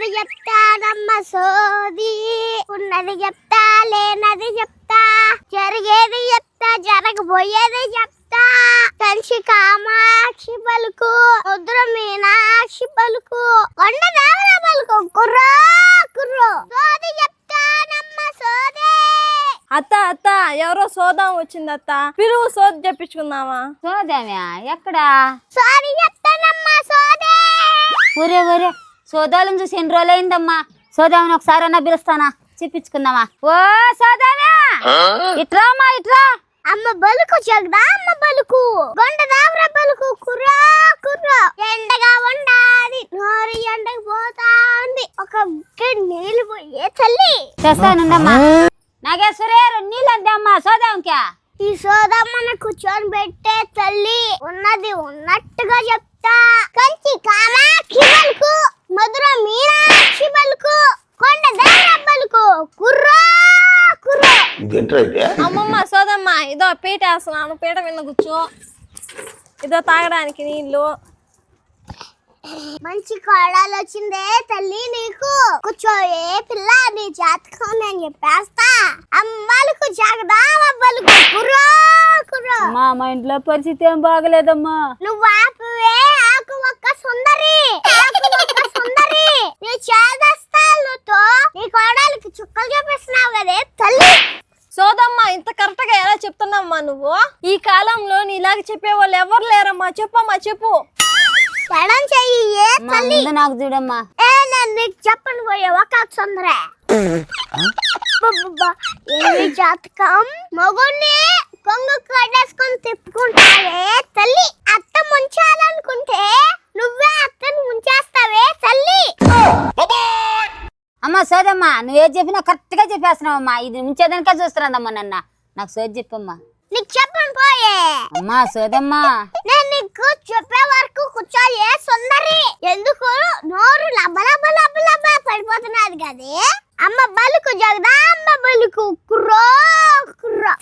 సోది చెప్తానమ్మ సోది. ఉన్నది చెప్తా లేనది చెప్తా, జరిగేది చెప్తా జరగబోయేది చెప్తా. కంచి కామాక్షి పలుకు, ముద్ర మీనాక్షి పలుకు, కొండ దేవర పలుకు, కుర్రో కుర్రో సోది చెప్తానమ్మ సోది. అత్త అత్త ఎవరో సోదాం వచ్చింది అత్త, పిలువు సోది చెప్పించుకుందామా. సోదామ్యా ఎక్కడ? సోది చెప్తానమ్మా సోది. ఒరే ఒరే సోదాలను చూసి ఎన్ని రోజులైందమ్మా. సోదామని ఒకసారి అన్నా పిలుస్తానా, చెప్పించుకుందామా. ఓ సోదామ్యా ఇట్రామా ఇట్రా. అమ్మ బలుకు జగదా అమ్మ బలుకు, గొండ దావర బలుకు, కుర్రో కుర్రో. ఎండగా ఉండాది నోరు ఎండకు పోతా ఉంది, ఒక నీళ్ళు పోయే తల్లి. చేస్తానుందమ్మా. నాగేశ్వరే నీళ్ళు అందేమ్మా సోదాంకా. ఈ సోదమ్మన కూర్చొని పెట్టే తల్లి, ఉన్నది ఉన్నట్టుగా చెప్తా. కంచి కామాక్షి బలుకు, మధుర మీనాక్షి బలుకు, కొండ దేవర బలుకు, కుర్రో కుర్రో. అమ్మమ్మ సోదమ్మ ఇదో పీట వేస్తున్నాను, పీట మీద కూర్చో. ఇదో తాగడానికి నీళ్ళు. మంచి కోడలు వచ్చిందే తల్లి నీకు, కూర్చోయే పిల్ల నీ జాతకం నేను చెప్పేస్తా. అమ్మలకు జగదామ బలుకు, కుర్రో కుర్రో. మా ఇంట్లో పరిస్థితి ఏం బాగలేదమ్మా. నువ్వు ఆపువే ఆకు ఒక్క సుందరి, ఆకు ఒక్క సుందరి. నీ చేదస్తాలతో నీ కోడలికి చుక్కలు చూపిస్తున్నావు కదే తల్లి. సోదమ్మ ఇంత కరెక్ట్ గా ఎలా చెప్తున్నామ్మా నువ్వు? ఈ కాలంలో నీలాగ చెప్పే వాళ్ళు ఎవరు లేరమ్మా. చెప్పమ్మా చెప్పు. ఎడం చెయ్యి ఏ తల్లి. నాకు చూడమ్మా. నేను నీకు చెప్పను పోయే ఒక సుందరే. ఏమి జాతకం, మగుని కొంగు కడేసుకొని తిప్పుకుంటావే తల్లి. అత్త ముంచాలనుకుంటే నువ్వే అత్తను ముంచేస్తావే తల్లి. అమ్మా సోదమ్మా నువ్వే చెప్పినా కరెక్ట్ గా చెప్పేస్తున్నావమ్మా. ఇది ఉంచేదానికే చూస్తున్నానమ్మా నన్న. నాకు సోది చెప్పమ్మా. నీకు చెప్పను పోయే. అమ్మా సోదమ్మా నేను నీకు చెప్పే వరకు కూర్చోయే సుందరి. ఎందుకు నోరు లబ్బ లబ్బ లబ్బ లబ్బ పడిపోతున్నది కదే. అమ్మ బలుకు జగదా అమ్మ బలుకు, కుర్రో కుర్రో.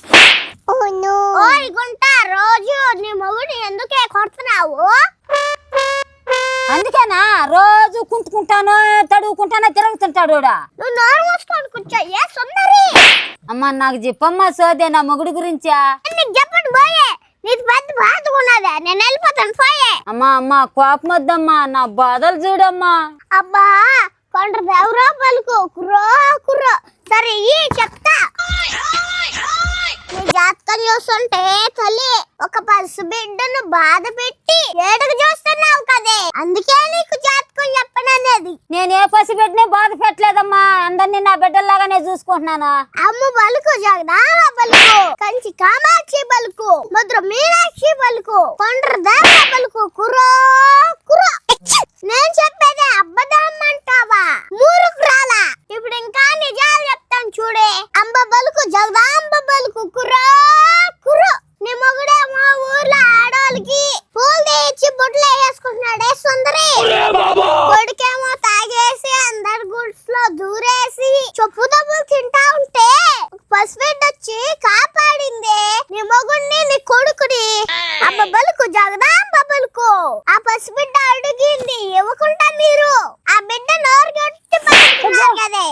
ఓయ్ గుంట, రోజు నీ మొగుడు ఎందుకే కొడుతున్నావు? అందుకేనా రోజు కుంటుకుంటానో తడువుకుంటానో తిరుగుతుంటాడు. నువ్వు నోరు మూసుకొని కూర్చోయే సుందరి. అమ్మా నాకు చెప్పమ్మా సోదే నా మొగుడు గురించా. నీకు చెప్పండి పోయే, నీకు పెద్ద బాధ ఉన్నదా. నేను వెళ్ళిపోతాను పోయే. అమ్మా అమ్మా కోపం వద్దమ్మా, నా బాధలు చూడమ్మా. అబ్బా కొండ దేవరా పలుకు, కుర్రో కుర్రో. సరే ఈ చెప్తా. నీ జాతకం చూస్తుంటే తల్లి ఒక పసు బిడ్డను బాధ పెట్టి ఏడుగు చూస్తున్నావు కదే, అందుకే నీకు జాతకం చెప్పననేది. నేనే పసిబిడ్డని బాధ పెట్టలేదమ్మా, అందరినీ నా బిడ్డల్లాగానే చూసుకుంటున్నాను. అమ్మ బలుకు జగదామ బలుకు, కంచి కామాక్షి బలుకు, మధుర మీనాక్షి బలుకు, కొండ దేవర బలుకు, కుర్రో కుర్రో. నేను చెప్పేదే అబ్బదమ్మంటావా మూరుకురాలా? ఇప్పుడు ఇంకా నిజాలు చెప్తాను చూడే. అంబ బలుకు జగదాంబ బలుకు, కుర్రో కుర్రో. నీ మొగుడేమో ఊర్లో ఆడోళ్ళకి పూలు తెచ్చి బొట్లు వేసుకుంటున్నాడే సుందరి. కొడుకేమో తాగేసి అందరి గుడ్స్ లో దూరేసి చొప్పు దెబ్బలు తింటా ఉంటే పసిబిడ్డ వచ్చి కాపాడిందే నీ మొగుడిని నీ కొడుకుని. అబ్బ బలుకు జగదాంబ బలుకు. ఆ పసిబిడ్డ అడిగింది ఇవ్వకుండా మీరు ఆ బిడ్డ నోరు గట్టి పట్టుకున్నారు కదే.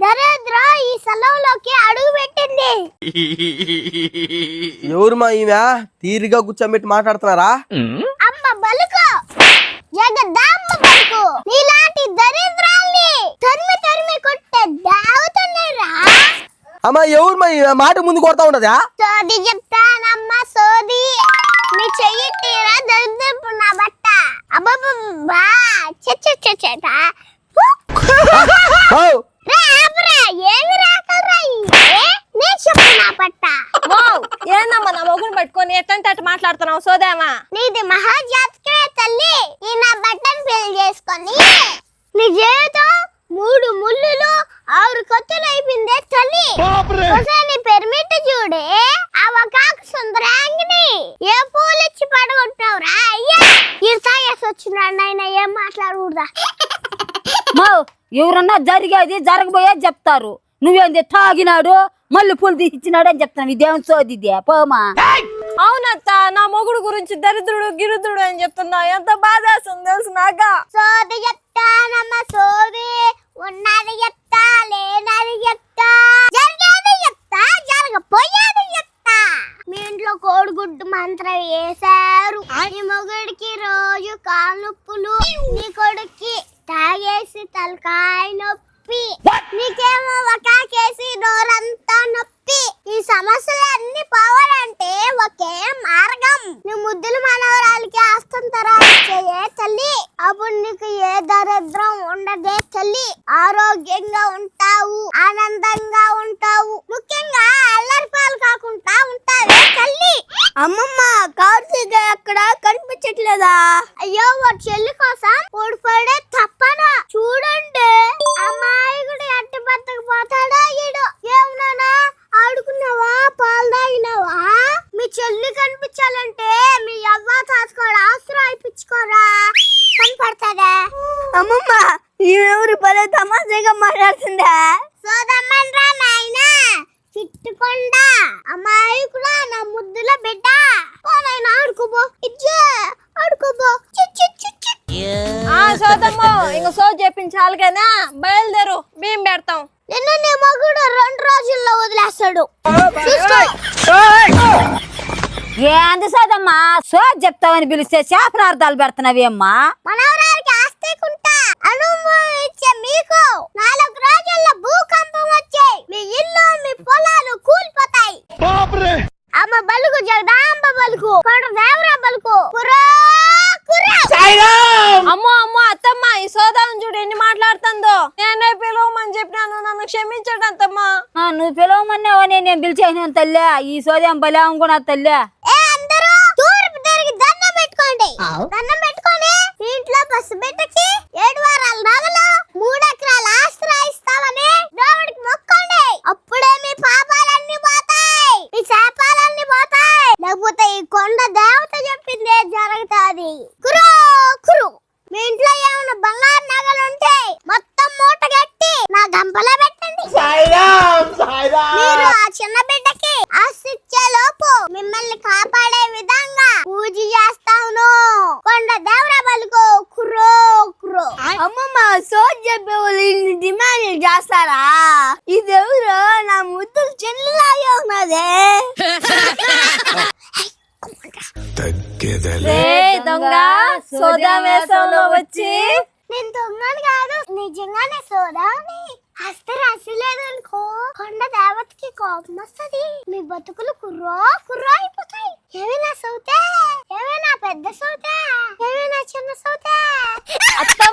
దరిద్ర ఈ సెలవులోకి అడుగు పెట్టింది. ఎవరు మా ఈమె తీరిగా కూర్చోబెట్టి మాట్లాడుతున్నారా? అమ్మ బలుకు జగదాంబ బలుకు. నీలాంటి దరిద్రాల్ని తరిమి తరిమి కొట్టే దావుతున్నారా? అమ్మా ఎవరు మా ఈమె మాట ముందు కొడతా ఉండదా? సోది చెప్తానమ్మ సోది. నీ చెయ్యి తీరా దరిద్రపు నా బట్ట. అబ్బబ్బా చెచ్చ ఏమి రాకరా నీ చెప్పు నా పట్ట. ఏందమ్మా నా మొగుడు పట్టుకొని ఎట్టంటే అట్టు మాట్లాడుతున్నావు సోదేమా? నీది మహాజాతకే తల్లి. ఈ నా బట్టను పెళ్లి చేసుకొని నీ జీవితం 3 ముళ్ళులు 6 కత్తులు అయిపోయిందే తల్లి. నీ పెర్మిట్ చూడే ఆ ఒకాకు సుందరాంగిని ఏ పూలు ఇచ్చి పడగొట్టినవురా అయ్యా. ఈ తాగేసి వచ్చినాడు నాయన, ఏం మాట్లాడకూడదా. ఎవరన్నా జరిగేది జరగబోయేది చెప్తారు. నువ్వేంది తాగినాడు మళ్ళీ పూలు తీసిచ్చినాడు అని చెప్తాను. ఇదేం సోది పోమా. అవునత్త నా మొగుడు గురించి దరిద్రుడు గిరిద్రుడు అని చెప్తున్నా. ఎంత బాధేస్తుంది తెలుసు నాక. సోది చెప్తా చెప్తానమ్మ సోది, ఉన్నది చెప్తా, లేనది చెప్తా, జరిగేది చెప్తా, జరగపోయేది చెప్తా. మీ ఇంట్లో కోడిగుడ్డు మంత్రం వేశారు, నీ మొగుడికి రోజు కాలు నొప్పులు, నీ కొడుక్కి తాగేసి తలకాయ నొప్పి, నీకేమో ఒకాకేసి నోరంతా నొప్పి. ఈ సమస్యలన్నీ పోవాలంటే ఒకే మార్గం. నీ ముద్దులు మనవరాలకి ఆస్తంతరాలు చేయే తల్లి, అప్పుడు నీకు ఏ దరిద్రం ఉండదే తల్లి. ఆరోగ్యంగా ఉంటావు, ఆనందంగా ఉంటావు, ముఖ్యంగా అల్లరి పాలు కాకుండా ఉంటావే తల్లి. అమ్మమ్మ కార్తీక ఎక్కడ కనిపించట్లేదా? అయ్యో వాడి చెల్లి కోసం ఓడిపోయే తప్పనా? చూడండి అమ్మాయి కూడా ఎట్టి బతకపోతాడా ఈడు. ఏమన్నా ఆడుకున్నావా, పాలు తాగినావా? మీ చెల్లి కనిపించాలంటే మీ అవ్వ తాసుకోరా, ఆస్తులు అయిపించుకోరా, కనపడతాదా? అమ్మమ్మ ఎవరు పదే తమాషాగా మాట్లాడుతుందా? సోదమ్మన్రా నాయనా, చిట్టుకొండ అమ్మాయి కూడా నా ముద్దుల బిడ్డ. పోనైనా ఆడుకోబో, ఇచ్చే ఆడుకోబో. సోదమ్మో ఇంక సో చెప్పించాలి కదా, బయలుదేరు బియ్యం పెడతాం. నిన్ను నీ మగుడు 2 రోజుల్లో వదిలేస్తాడు. ఏంది సోదమ్మా సో చెప్తావని పిలిస్తే శాపనార్థాలు పెడుతున్నావేమ్మా? మనవరాలకి ఆస్తికుంటా అనుభవం ఇచ్చే మీకు 4 రోజుల్లో భూకంపం వచ్చే మీ ఇల్లు, మీ పొలాలు కూలిపోతాయి. అమ్మ బలుగు, జగదాంబ బలుగు, కొండ దేవర బలుగు, కుర్రా కుర్రా. అమ్మో అమ్మో అత్తమ్మ, ఈ సోదాలను చూడు ఎన్ని మాట్లాడుతుందో. నేనే పిలవమని చెప్పినాను, నన్ను క్షమించండి అత్తమ్మా. నువ్వు పిలవమన్నావా? నేను పిలిచేసిన తల్లి, ఈ సోదం బలే అనుకున్నా తల్లి. ఏ అందరూ తూర్పు తిరిగి దండం పెట్టుకోండి. దండం పెట్టుకొని ఇంట్లో పసు బిడ్డకి 7 వారాల నగలు, 3 ఎకరాల ఆస్తి రాయిస్తామని దేవుడికి మొక్కండి. అప్పుడే మీ పాపాలన్నీ పోతాయి, మీ శాపాలన్నీ పోతాయి. లేకపోతే ఈ కొండ దేవత చెప్పిందే జరుగుతాది. కురు కురు. మీ ఇంట్లో ఏమైనా బంగారు నగలు ఉంటే మొత్తం మూట కట్టి నా గంపలో పెట్టండి. మీరు ఆ చిన్న బిడ్డకి ఆస్తి ఇచ్చే లోపు మిమ్మల్ని కాపాడే విధంగా పూజ చేస్తాను. కొండ దేవర బలుకో కుర్రో కుర్రో. అమ్మమ్మ సోజ్ చెప్పే వాళ్ళు డిమాండ్ చేస్తారా? ఈ దేవుడు నా ముద్దులు చెల్లిలాగే ఉన్నదే. దొంగ సోదా వేసంలో వచ్చి, నేను దొంగని కాదు, నిజంగానే సోదాని. హస్త రాసి లేదనుకో కొండ దేవతకి కోపం వస్తుంది. మీ బతుకులు కుర్రో కుర్రో అయిపోతాయి. ఏమైనా సౌతే, ఏమైనా పెద్ద సౌతే, ఏమైనా చిన్న సౌతే. అత్త